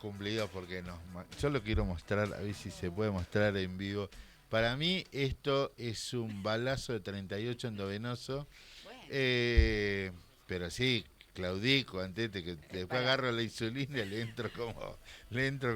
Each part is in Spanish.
cumplidos porque yo lo quiero mostrar, a ver si se puede mostrar en vivo. Para mí esto es un balazo de 38 endovenoso. Bueno, Eh, pero sí, claudico, antete, que después para. agarro la insulina y le entro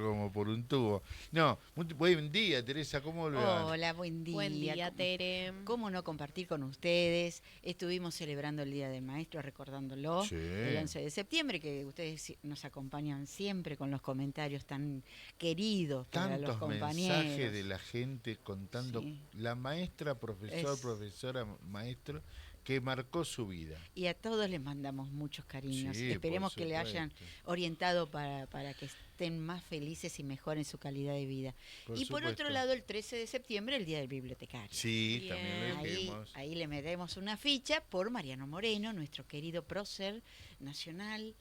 como por un tubo. No, buen día, Teresa, ¿cómo le va? Hola, buen Buen día. día, Tere. ¿Cómo no compartir con ustedes? Estuvimos celebrando el Día del Maestro, recordándolo, Sí, el 11 de septiembre, que ustedes nos acompañan siempre con los comentarios tan queridos para los tantos mensajes compañeros. de la gente contando, Sí, la maestra, profesor, es. profesora, maestro, que marcó su vida. Y a todos les mandamos muchos cariños. Sí, por Esperemos que le hayan supuesto, orientado para que estén más felices y mejoren su calidad de vida. por Y por otro supuesto. lado, el 13 de septiembre, el Día del Bibliotecario. Sí, también lo Bien. dijimos. Ahí le metemos una ficha por Mariano Moreno, nuestro querido prócer nacional,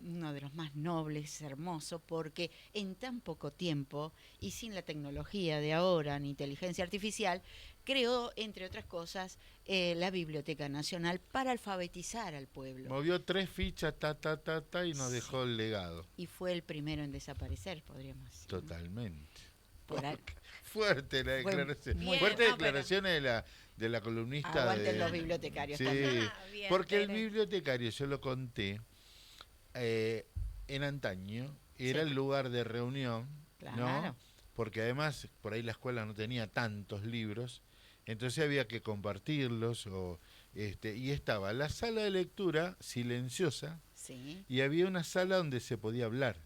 uno de los más nobles, hermoso, porque en tan poco tiempo y sin la tecnología de ahora ni inteligencia artificial, creó, entre otras cosas, la Biblioteca Nacional para alfabetizar al pueblo. Movió 3 fichas, y nos Sí. dejó el legado. Y fue el primero en desaparecer, podríamos decir. Totalmente. Por ahí. Fuerte la Fue declaración. muy Fuerte no, declaraciones de la columnista. Aguanten los bibliotecarios Sí, también. Bien, porque el Tere. bibliotecario, yo lo conté, en antaño era Sí. el lugar de reunión, ¿no? Claro. Porque además por ahí la escuela no tenía tantos libros, entonces había que compartirlos y estaba la sala de lectura silenciosa Sí. y había una sala donde se podía hablar.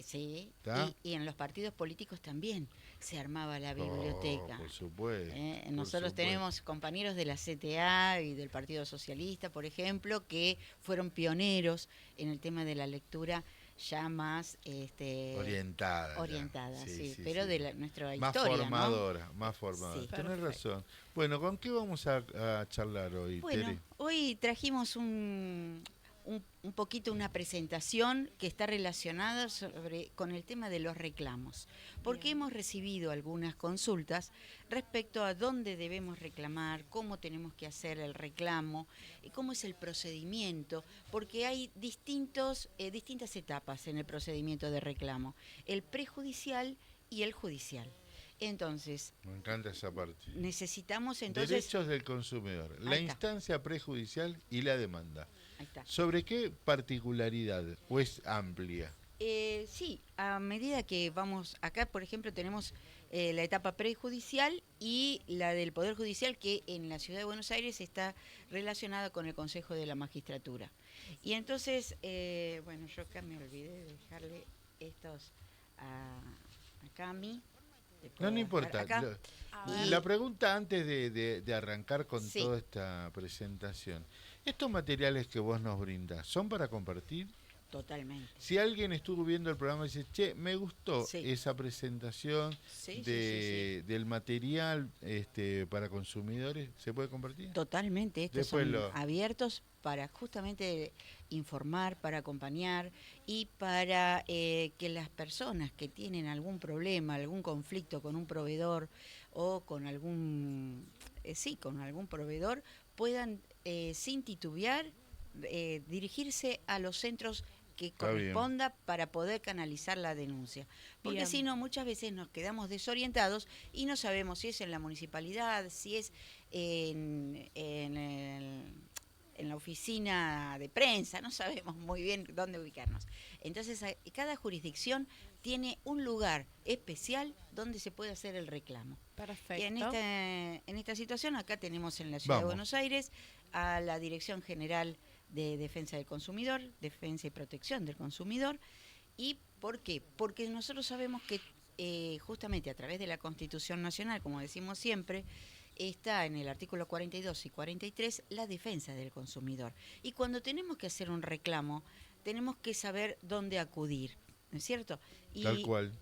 Sí, ¿Tá? y en los partidos políticos también se armaba la Oh, biblioteca. por supuesto. Nosotros por tenemos compañeros de la CTA y del Partido Socialista, por ejemplo, que fueron pioneros en el tema de la lectura ya más orientada. orientada, ya. sí, pero sí. de nuestra Más historia, formadora, más formadora. Sí. Tenés Perfecto. razón. Bueno, ¿con qué vamos a charlar hoy, Bueno, Tere? hoy trajimos un poquito una presentación que está relacionada con el tema de los reclamos, porque Bien. hemos recibido algunas consultas respecto a dónde debemos reclamar, cómo tenemos que hacer el reclamo, cómo es el procedimiento, porque hay distintas etapas en el procedimiento de reclamo, el prejudicial y el judicial. Entonces, Me encanta esa parte. necesitamos entonces... Derechos del consumidor, la Ahí está. instancia prejudicial y la demanda. Ahí está. ¿Sobre qué particularidad o es amplia? Sí, a medida que vamos, acá por ejemplo tenemos la etapa prejudicial y la del Poder Judicial, que en la Ciudad de Buenos Aires está relacionada con el Consejo de la Magistratura. Y entonces, bueno, yo acá me olvidé de dejarle estos a Cami. No, no importa. Acá. A Y- La pregunta antes de arrancar con Sí. toda esta presentación. ¿Estos materiales que vos nos brindás son para compartir? Totalmente. Si alguien estuvo viendo el programa y dice, che, me gustó Sí. esa presentación Sí, del material para consumidores, ¿se puede compartir? Totalmente, estos Después son abiertos para justamente informar, para acompañar y para que las personas que tienen algún problema, algún conflicto con un proveedor o con con algún proveedor, puedan sin titubear dirigirse a los centros que Está bien. corresponda para poder canalizar la denuncia. Porque Bien. si no, muchas veces nos quedamos desorientados y no sabemos si es en la municipalidad, si es en la oficina de prensa, no sabemos muy bien dónde ubicarnos. Entonces, cada jurisdicción tiene un lugar especial donde se puede hacer el reclamo. Perfecto. Y en esta situación, acá tenemos en la Ciudad de Vamos. Buenos Aires a la Dirección General de Defensa del Consumidor, Defensa y Protección del Consumidor. ¿Y por qué? Porque nosotros sabemos que justamente a través de la Constitución Nacional, como decimos siempre, está en el artículo 42 y 43 la defensa del consumidor. Y cuando tenemos que hacer un reclamo, tenemos que saber dónde acudir, ¿no es cierto? Y, Tal cual.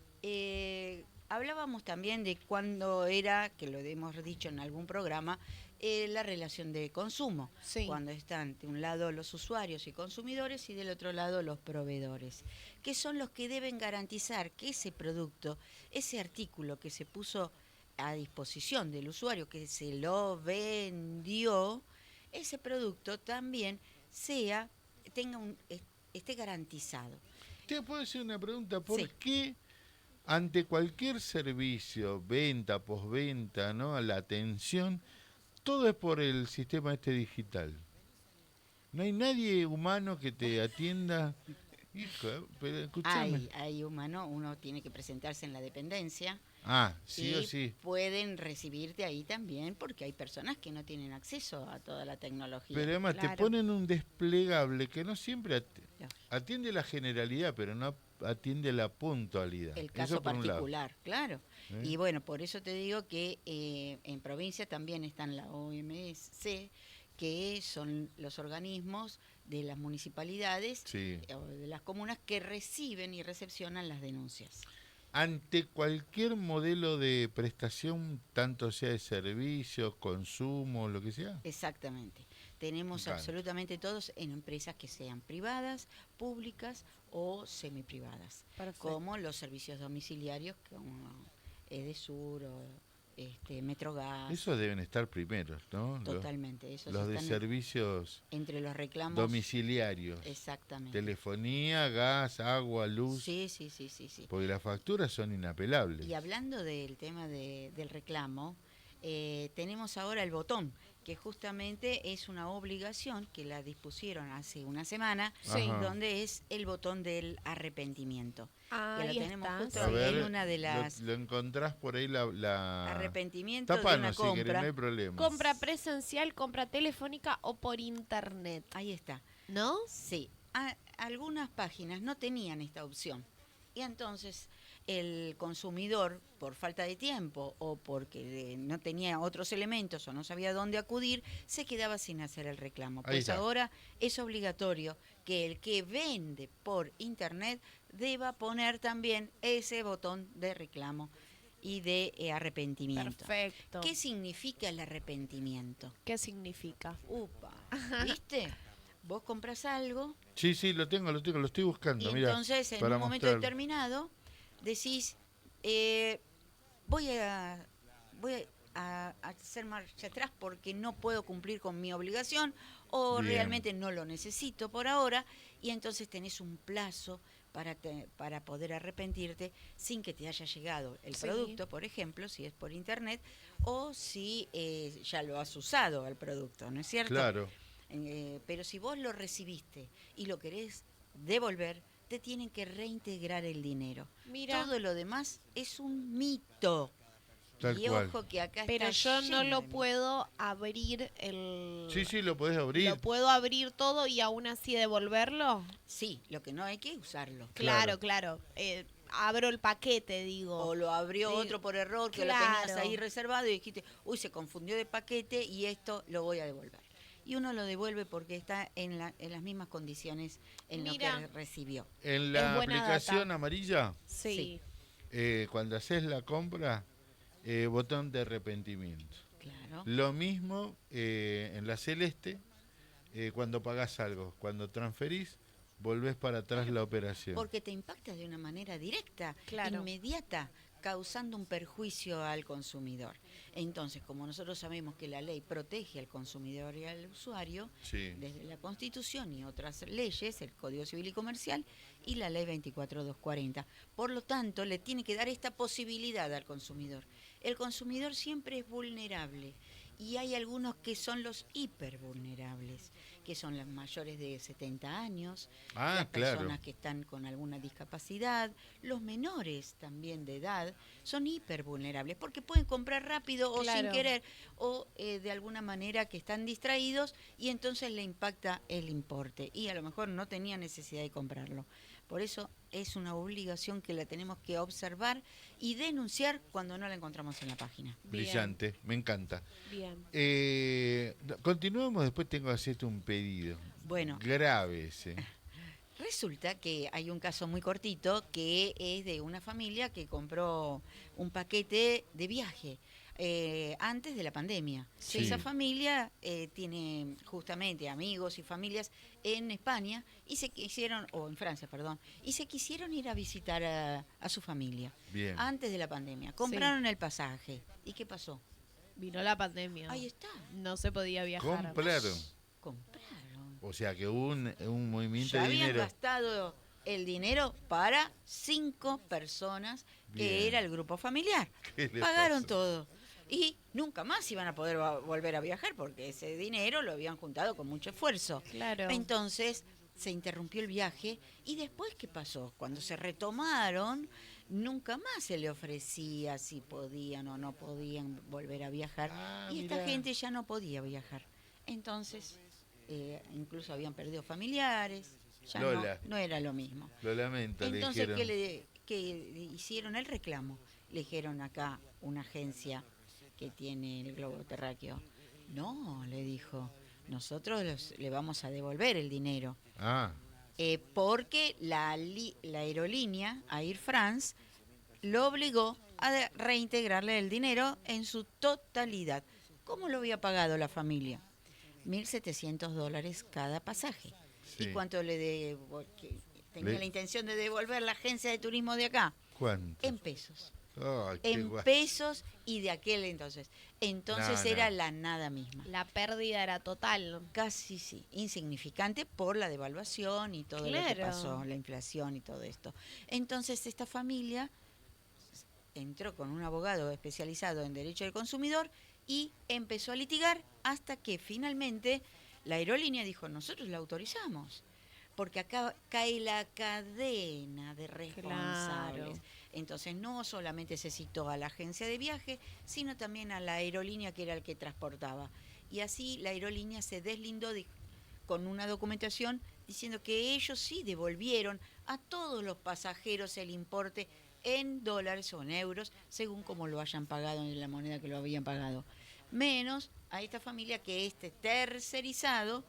hablábamos también de cuándo era, que lo hemos dicho en algún programa, la relación de consumo, Sí. cuando están de un lado los usuarios y consumidores y del otro lado los proveedores, que son los que deben garantizar que ese producto, ese artículo que se puso a disposición del usuario, que se lo vendió, ese producto también esté garantizado. Te puedo decir una pregunta, ¿por Sí. qué ante cualquier servicio, venta, postventa, ¿no? La atención, todo es por el sistema este digital? ¿No hay nadie humano que te atienda? Hijo, pero escúchame. Hay humano, uno tiene que presentarse en la dependencia Ah, sí o y sí. pueden recibirte ahí también porque hay personas que no tienen acceso a toda la tecnología. Pero además te Claro. ponen un desplegable que no siempre Lógico. atiende la generalidad, pero no atiende la puntualidad. El Eso caso por un lado. particular, claro. ¿Eh? Y bueno, por eso te digo que en provincia también están la OMC, que son los organismos de las municipalidades Sí. o de las comunas que reciben y recepcionan las denuncias. Ante cualquier modelo de prestación, tanto sea de servicio, consumo, lo que sea. Exactamente. Tenemos Claro. absolutamente todos en empresas que sean privadas, públicas o semiprivadas, Perfecto. como los servicios domiciliarios como Edesur o Metrogas. Esos deben estar primeros, ¿no? Totalmente. Esos Los de están servicios entre los reclamos. domiciliarios. Exactamente. Telefonía, gas, agua, luz. Sí, sí, sí, sí, sí. Porque las facturas son inapelables. Y hablando del tema del reclamo, tenemos ahora el botón, que justamente es una obligación que la dispusieron hace una semana, Sí. Ajá. donde es el botón del arrepentimiento. Que Ahí lo tenemos está. justo A ahí ver, en una de las lo encontrás por ahí la... arrepentimiento de una Tapanos si querés, compra. no hay problema. Compra presencial, compra telefónica o por internet, Ahí está. ¿no? Sí, algunas páginas no tenían esta opción. Y entonces el consumidor, por falta de tiempo o porque no tenía otros elementos o no sabía dónde acudir, se quedaba sin hacer el reclamo. Ahí Pues está. ahora es obligatorio que el que vende por internet deba poner también ese botón de reclamo y de arrepentimiento. Perfecto. ¿Qué significa el arrepentimiento? ¿Qué significa? Upa, ¿viste? Vos compras algo Sí, sí, lo tengo, lo estoy buscando, y mira, entonces en para un momento mostrar. determinado decís, voy a hacer marcha atrás porque no puedo cumplir con mi obligación o Bien. realmente no lo necesito por ahora, y entonces tenés un plazo para poder arrepentirte sin que te haya llegado el Sí. producto, por ejemplo, si es por internet, o si ya lo has usado el producto, ¿no es cierto? Claro, Pero si vos lo recibiste y lo querés devolver, te tienen que reintegrar el dinero. Mira, Todo lo demás es un mito. tal Y cual. ojo que acá pero está yo no lleno lo de puedo abrir el... Sí, sí, lo podés abrir. ¿Lo puedo abrir todo y aún así devolverlo? mitos. Sí, lo que no hay que usarlo. Claro. Claro. Abro el paquete, digo. O lo abrió Sí, otro por error que claro. lo tenías ahí reservado y dijiste, uy, se confundió de paquete y esto lo voy a devolver. Y uno lo devuelve porque está en las mismas condiciones en Mira. lo que recibió. En Es la buena aplicación data. amarilla, Sí. cuando haces la compra, botón de arrepentimiento. Claro. Lo mismo en la celeste, cuando pagás algo. Cuando transferís, volvés para atrás la operación. Porque te impacta de una manera directa, Claro. inmediata, causando un perjuicio al consumidor. Entonces, como nosotros sabemos que la ley protege al consumidor y al usuario, Sí. desde la Constitución y otras leyes, el Código Civil y Comercial y la Ley 24240. Por lo tanto, le tiene que dar esta posibilidad al consumidor. El consumidor siempre es vulnerable y hay algunos que son los hipervulnerables, que son los mayores de 70 años, Ah, las claro. personas que están con alguna discapacidad, los menores también de edad, son hipervulnerables porque pueden comprar rápido o sin Claro. querer o de alguna manera que están distraídos y entonces le impacta el importe y a lo mejor no tenía necesidad de comprarlo. Por eso es una obligación que la tenemos que observar y denunciar cuando no la encontramos en la página. Bien. Brillante, me encanta. Bien. Continuemos, después tengo que hacerte un pedido. Bueno, Grave ese. resulta que hay un caso muy cortito que es de una familia que compró un paquete de viaje antes de la pandemia. Sí. Esa familia tiene justamente amigos y familias en España y se quisieron, o en Francia, perdón, y se quisieron ir a visitar a su familia Bien. antes de la pandemia. Compraron el pasaje. ¿Y qué pasó? Vino la pandemia. Ahí está. No se podía viajar. Compraron. Compraron. O sea que hubo un movimiento Ya de habían dinero. gastado el dinero para 5 personas, que Bien. era el grupo familiar. ¿Qué le Pagaron pasó? todo. Y nunca más iban a poder volver a viajar porque ese dinero lo habían juntado con mucho esfuerzo. Claro. Entonces se interrumpió el viaje y después, ¿qué pasó? Cuando se retomaron, nunca más se le ofrecía si podían o no podían volver a viajar. Ah, Y esta mirá. gente ya no podía viajar. Entonces, incluso habían perdido familiares, ya Lola. no era lo mismo. Lo lamento, le Entonces, dijeron. que hicieron el reclamo? Le dijeron acá una agencia que tiene el globo terráqueo. No, le dijo, nosotros le vamos a devolver el dinero. Ah, Porque la aerolínea, Air France, lo obligó a reintegrarle el dinero en su totalidad. ¿Cómo lo había pagado la familia? $1.700 cada pasaje. sí. ¿Y cuánto tenía Le- la intención de devolver la agencia de turismo de acá? ¿cuánto? En pesos. Ay, qué En guay. pesos y de aquel entonces. Entonces No, era no. la nada misma. La pérdida era total. Casi sí, insignificante por la devaluación y todo lo que Claro. pasó, la inflación y todo esto. Entonces esta familia entró con un abogado especializado en derecho del consumidor y empezó a litigar hasta que finalmente la aerolínea dijo, nosotros la autorizamos, porque acá cae la cadena de responsables. Claro. Entonces no solamente se citó a la agencia de viaje, sino también a la aerolínea que era el que transportaba. Y así la aerolínea se deslindó con una documentación diciendo que ellos sí devolvieron a todos los pasajeros el importe en dólares o en euros, según como lo hayan pagado en la moneda que lo habían pagado. Menos a esta familia que este tercerizado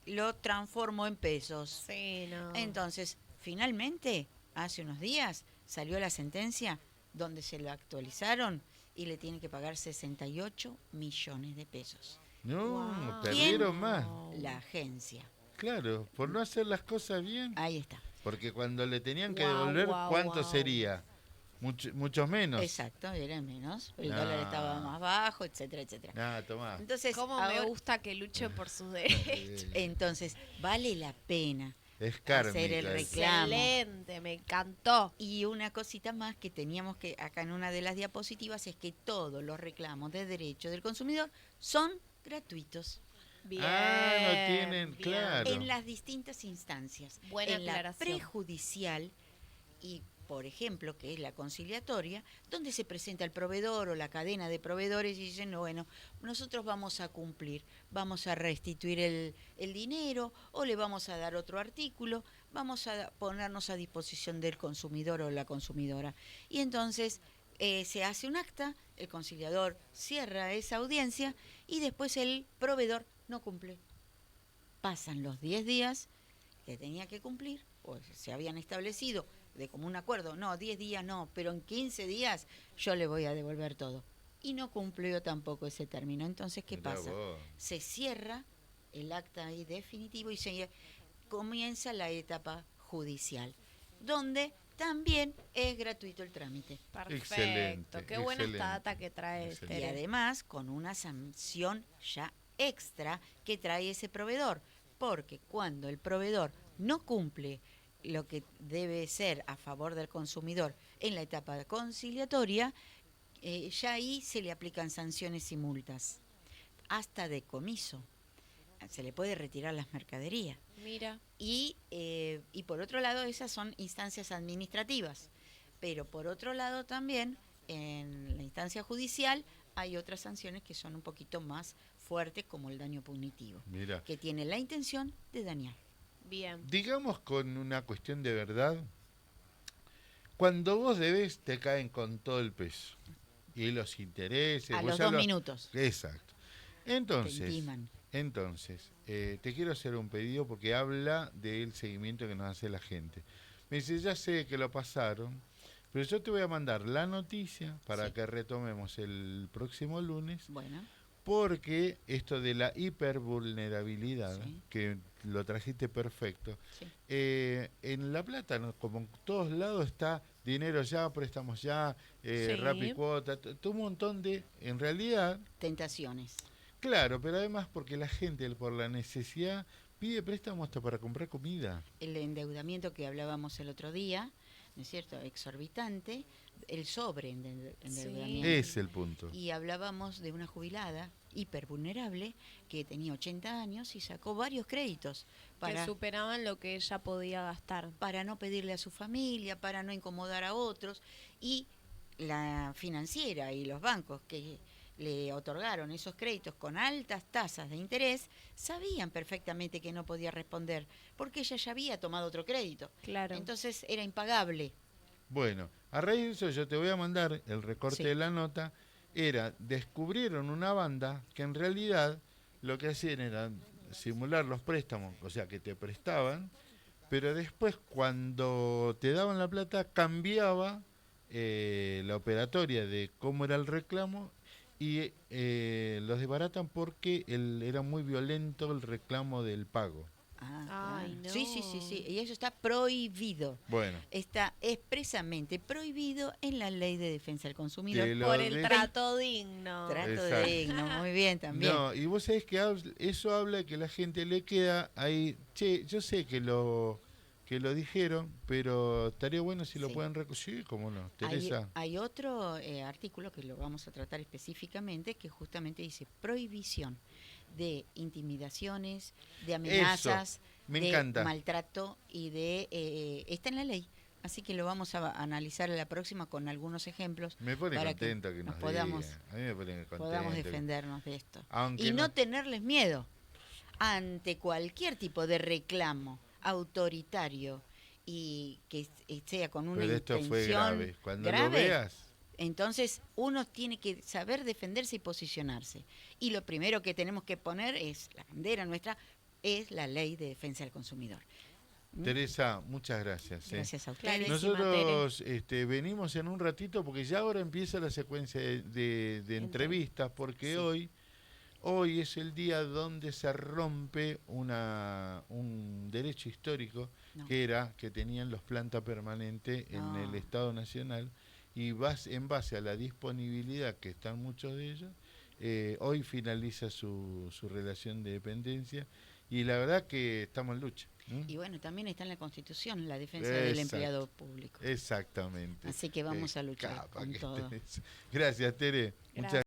lo transformó en pesos. Sí, no. Entonces, finalmente, hace unos días, salió la sentencia donde se lo actualizaron y le tiene que pagar 68 millones de pesos. No, Guau. perdieron ¿Quién? más. La agencia. Claro, por no hacer las cosas bien. Ahí está. Porque cuando le tenían que Guau, devolver, guau, ¿cuánto guau. sería? Muchos menos. Exacto, eran menos. El No. dólar estaba más bajo, etcétera, etcétera. Nada, tomá. Entonces, Cómo me ahora- gusta que luche por sus derechos. entonces, vale la pena Es kármica. hacer el reclamo. Excelente, me encantó. Y una cosita más que teníamos que, acá en una de las diapositivas, es que todos los reclamos de derecho del consumidor son gratuitos Bien. Ah, no tienen- bien. claro. en las distintas instancias. Buena en la aclaración. prejudicial y, por ejemplo, que es la conciliatoria, donde se presenta el proveedor o la cadena de proveedores y dicen, no, bueno, nosotros vamos a cumplir, vamos a restituir el dinero o le vamos a dar otro artículo, vamos a ponernos a disposición del consumidor o la consumidora. Y entonces se hace un acta, el conciliador cierra esa audiencia y después el proveedor no cumple. Pasan los 10 días que tenía que cumplir, o se habían establecido de común acuerdo, no, 10 días no, pero en 15 días yo le voy a devolver todo. Y no cumplió tampoco ese término. Entonces, ¿qué Mirá pasa? vos. Se cierra el acta ahí definitivo y comienza la etapa judicial, donde también es gratuito el trámite. Perfecto. Excelente, Qué buena excelente, esta data que trae excelente. Y Tere. además con una sanción ya extra que trae ese proveedor, porque cuando el proveedor no cumple lo que debe ser a favor del consumidor en la etapa conciliatoria, ya ahí se le aplican sanciones y multas, hasta decomiso. Se le puede retirar las mercaderías. Mira. Y por otro lado, esas son instancias administrativas. Pero por otro lado también, en la instancia judicial, hay otras sanciones que son un poquito más fuertes, como el daño punitivo, Mira, que tiene la intención de dañar. Bien. digamos con una cuestión de verdad, cuando vos debes te caen con todo el peso. Y los intereses. A vos los ya 2 minutos Exacto. te Entonces, intiman. te quiero hacer un pedido porque habla del seguimiento que nos hace la gente. Me dice, ya sé que lo pasaron, pero yo te voy a mandar la noticia para Sí. que retomemos el próximo lunes, Bueno, porque esto de la hipervulnerabilidad, Sí. que lo trajiste perfecto, sí. en La Plata, ¿no? Como en todos lados está dinero ya, préstamos ya, Sí. Rapicuota, todo un montón de, en realidad, Tentaciones. claro, pero además porque la gente por la necesidad pide préstamo hasta para comprar comida. El endeudamiento que hablábamos el otro día, ¿no es cierto? Exorbitante, el sobreendeudamiento. Es el punto. Y hablábamos de una jubilada hipervulnerable que tenía 80 años y sacó varios créditos Que superaban lo que ella podía gastar. para no pedirle a su familia, para no incomodar a otros. Y la financiera y los bancos que le otorgaron esos créditos con altas tasas de interés, sabían perfectamente que no podía responder, porque ella ya había tomado otro crédito. Claro. Entonces era impagable. Bueno, a raíz de eso yo te voy a mandar el recorte Sí. de la nota. Descubrieron una banda que en realidad lo que hacían era simular los préstamos, o sea que te prestaban, pero después cuando te daban la plata cambiaba la operatoria de cómo era el reclamo y los desbaratan porque era muy violento el reclamo del pago. Ay, Claro. no. Sí. Y eso está prohibido. Bueno, Está expresamente prohibido en la Ley de Defensa del Consumidor. Te lo Por el de- trato digno. Trato Exacto. digno, muy bien también. no, y vos sabés que eso habla de que la gente le queda ahí, che, yo sé que lo dijeron, pero estaría bueno si lo Sí. pueden sí, cómo no, Hay, Teresa. hay otro artículo que lo vamos a tratar específicamente que justamente dice prohibición de intimidaciones, de amenazas, me de encanta. maltrato y está en la ley. Así que lo vamos a analizar a la próxima con algunos ejemplos Me pone para contento que nos podamos, digan. A mí me pone contento. podamos defendernos de esto. Aunque Y no tenerles miedo ante cualquier tipo de reclamo autoritario y que sea con una Pero esto fue intención grave. Cuando lo grave, veas, entonces uno tiene que saber defenderse y posicionarse. Y lo primero que tenemos que poner es, la bandera nuestra, es la Ley de Defensa del Consumidor. Teresa, muchas gracias. Gracias a ustedes. Clarísimo. Nosotros venimos en un ratito porque ya ahora empieza la secuencia de entrevistas porque Sí. hoy es el día donde se rompe un derecho histórico No. que era que tenían los planta permanente en No. el Estado Nacional y en base a la disponibilidad que están muchos de ellos, hoy finaliza su relación de dependencia y la verdad que estamos en lucha. Y bueno, también está en la Constitución la defensa del Exacto. empleado público. Exactamente. Así que vamos a luchar con que todo. Gracias, Tere. Gracias. Muchas